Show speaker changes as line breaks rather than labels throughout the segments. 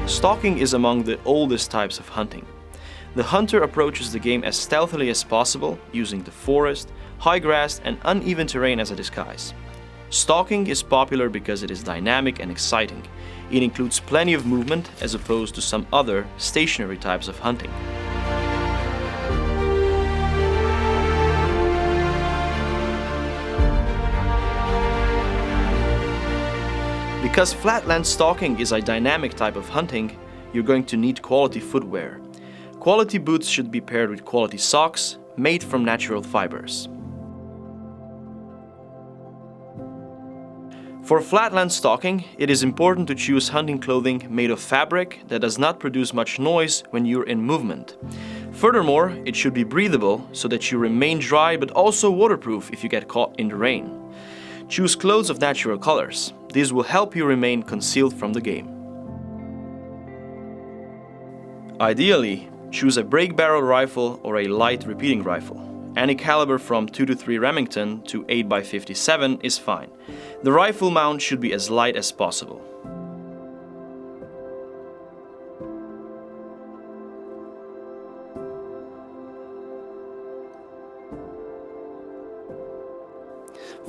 Stalking is among the oldest types of hunting. The hunter approaches the game as stealthily as possible, using the forest, high grass, and uneven terrain as a disguise. Stalking is popular because it is dynamic and exciting. It includes plenty of movement as opposed to some other stationary types of hunting. Because flatland stalking is a dynamic type of hunting, you're going to need quality footwear. Quality boots should be paired with quality socks made from natural fibers. For flatland stalking, it is important to choose hunting clothing made of fabric that does not produce much noise when you're in movement. Furthermore, it should be breathable so that you remain dry but also waterproof if you get caught in the rain. Choose clothes of natural colors. These will help you remain concealed from the game. Ideally, choose a break barrel rifle or a light repeating rifle. Any caliber from 2-3 Remington to 8x57 is fine. The rifle mount should be as light as possible.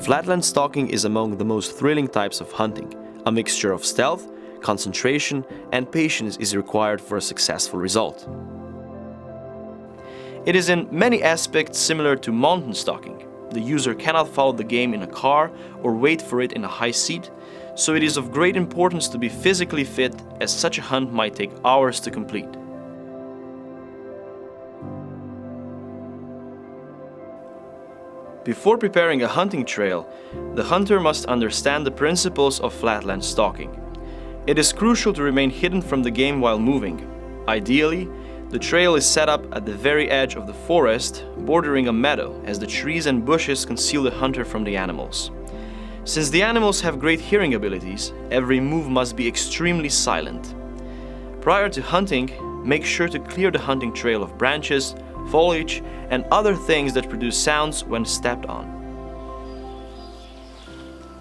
Flatland stalking is among the most thrilling types of hunting. A mixture of stealth, concentration, and patience is required for a successful result. It is in many aspects similar to mountain stalking. The user cannot follow the game in a car or wait for it in a high seat, so it is of great importance to be physically fit, as such a hunt might take hours to complete. Before preparing a hunting trail, the hunter must understand the principles of flatland stalking. It is crucial to remain hidden from the game while moving. Ideally, the trail is set up at the very edge of the forest, bordering a meadow, as the trees and bushes conceal the hunter from the animals. Since the animals have great hearing abilities, every move must be extremely silent. Prior to hunting, make sure to clear the hunting trail of branches, foliage, and other things that produce sounds when stepped on.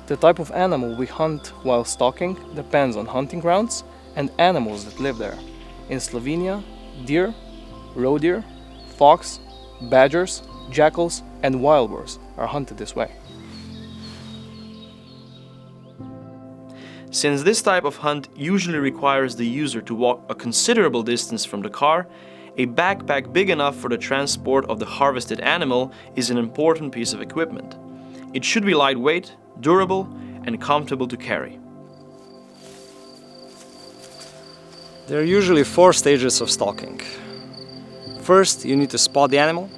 The type of animal we hunt while stalking depends on hunting grounds and animals that live there. In Slovenia, deer, roe deer, fox, badgers, jackals, and wild boars are hunted this way.
Since this type of hunt usually requires the user to walk a considerable distance from the car, a backpack big enough for the transport of the harvested animal is an important piece of equipment. It should be lightweight, durable, and comfortable to carry.
There are usually 4 stages of stalking. First, you need to spot the animal,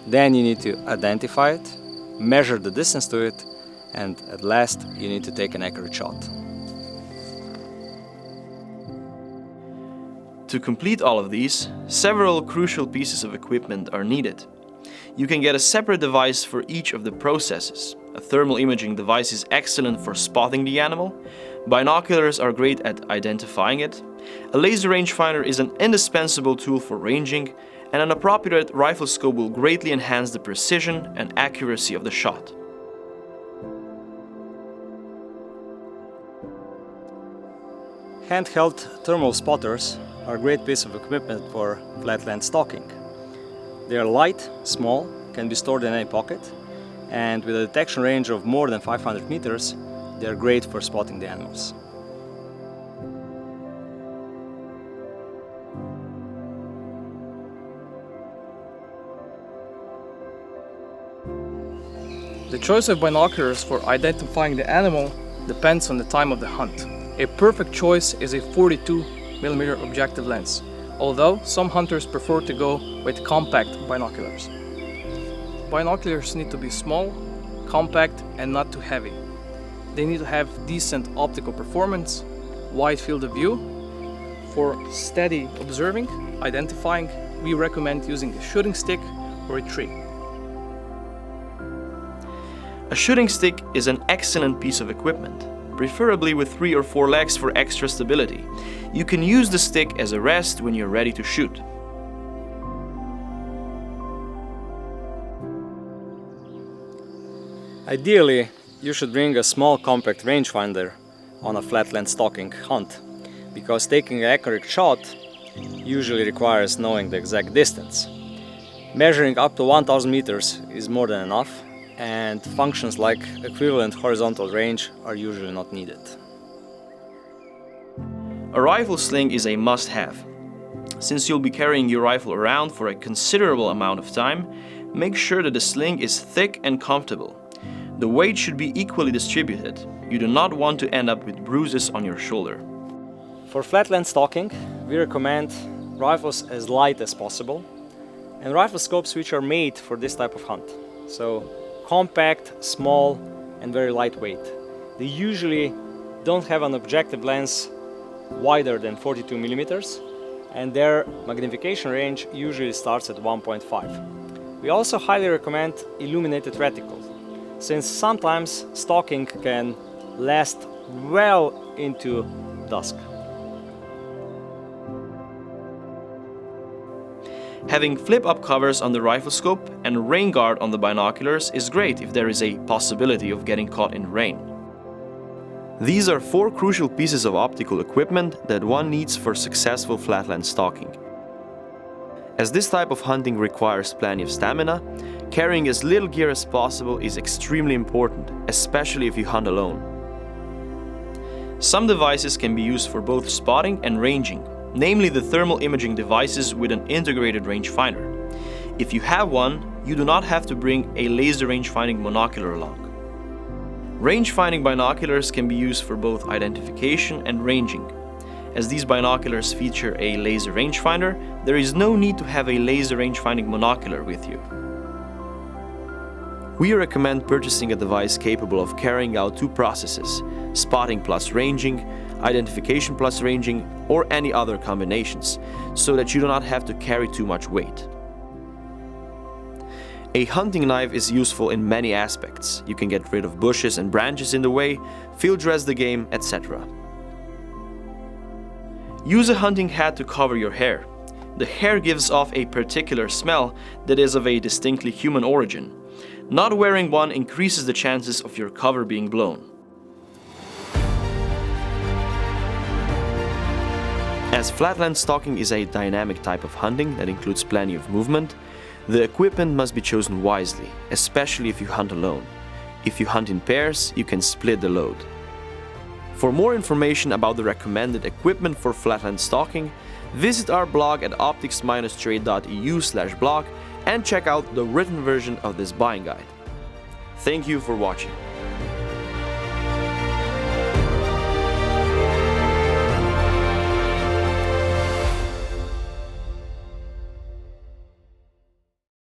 then you need to identify it, measure the distance to it, and at last, you need to take an accurate shot.
To complete all of these, several crucial pieces of equipment are needed. You can get a separate device for each of the processes. A thermal imaging device is excellent for spotting the animal. Binoculars are great at identifying it. A laser rangefinder is an indispensable tool for ranging, and an appropriate riflescope will greatly enhance the precision and accuracy of the shot.
Handheld thermal spotters are a great piece of equipment for flatland stalking. They are light, small, can be stored in any pocket, and with a detection range of more than 500 meters, they are great for spotting the animals.
The choice of binoculars for identifying the animal depends on the time of the hunt. A perfect choice is a 42mm objective lens, although some hunters prefer to go with compact binoculars. Binoculars need to be small, compact, and not too heavy. They need to have decent optical performance, wide field of view. For steady observing, identifying, we recommend using a shooting stick or a tree.
A shooting stick is an excellent piece of equipment, preferably with 3 or 4 legs for extra stability. You can use the stick as a rest when you're ready to shoot.
Ideally, you should bring a small compact rangefinder on a flatland stalking hunt. because taking an accurate shot usually requires knowing the exact distance. Measuring up to 1000 meters is more than enough, and functions like equivalent horizontal range are usually not needed.
A rifle sling is a must-have. Since you'll be carrying your rifle around for a considerable amount of time, make sure that the sling is thick and comfortable. The weight should be equally distributed. You do not want to end up with bruises on your shoulder.
For flatland stalking, we recommend rifles as light as possible and riflescopes which are made for this type of hunt. So compact, small and very lightweight. They usually don't have an objective lens wider than 42 millimeters, and their magnification range usually starts at 1.5. We also highly recommend illuminated reticles, since sometimes stalking can last well into dusk.
Having flip-up covers on the riflescope and rain guard on the binoculars is great if there is a possibility of getting caught in rain. These are 4 crucial pieces of optical equipment that one needs for successful flatland stalking. As this type of hunting requires plenty of stamina, carrying as little gear as possible is extremely important, especially if you hunt alone. Some devices can be used for both spotting and ranging, namely the thermal imaging devices with an integrated rangefinder. If you have one, you do not have to bring a laser rangefinding monocular along. Rangefinding binoculars can be used for both identification and ranging. As these binoculars feature a laser rangefinder, there is no need to have a laser rangefinding monocular with you. We recommend purchasing a device capable of carrying out 2 processes: spotting plus ranging, identification plus ranging, or any other combinations, so that you do not have to carry too much weight. A hunting knife is useful in many aspects. You can get rid of bushes and branches in the way, field dress the game, etc. Use a hunting hat to cover your hair. The hair gives off a particular smell that is of a distinctly human origin. Not wearing one increases the chances of your cover being blown. As flatland stalking is a dynamic type of hunting that includes plenty of movement, the equipment must be chosen wisely, especially if you hunt alone. If you hunt in pairs, you can split the load. For more information about the recommended equipment for flatland stalking, visit our blog at optics-trade.eu/blog and check out the written version of this buying guide. Thank you for watching.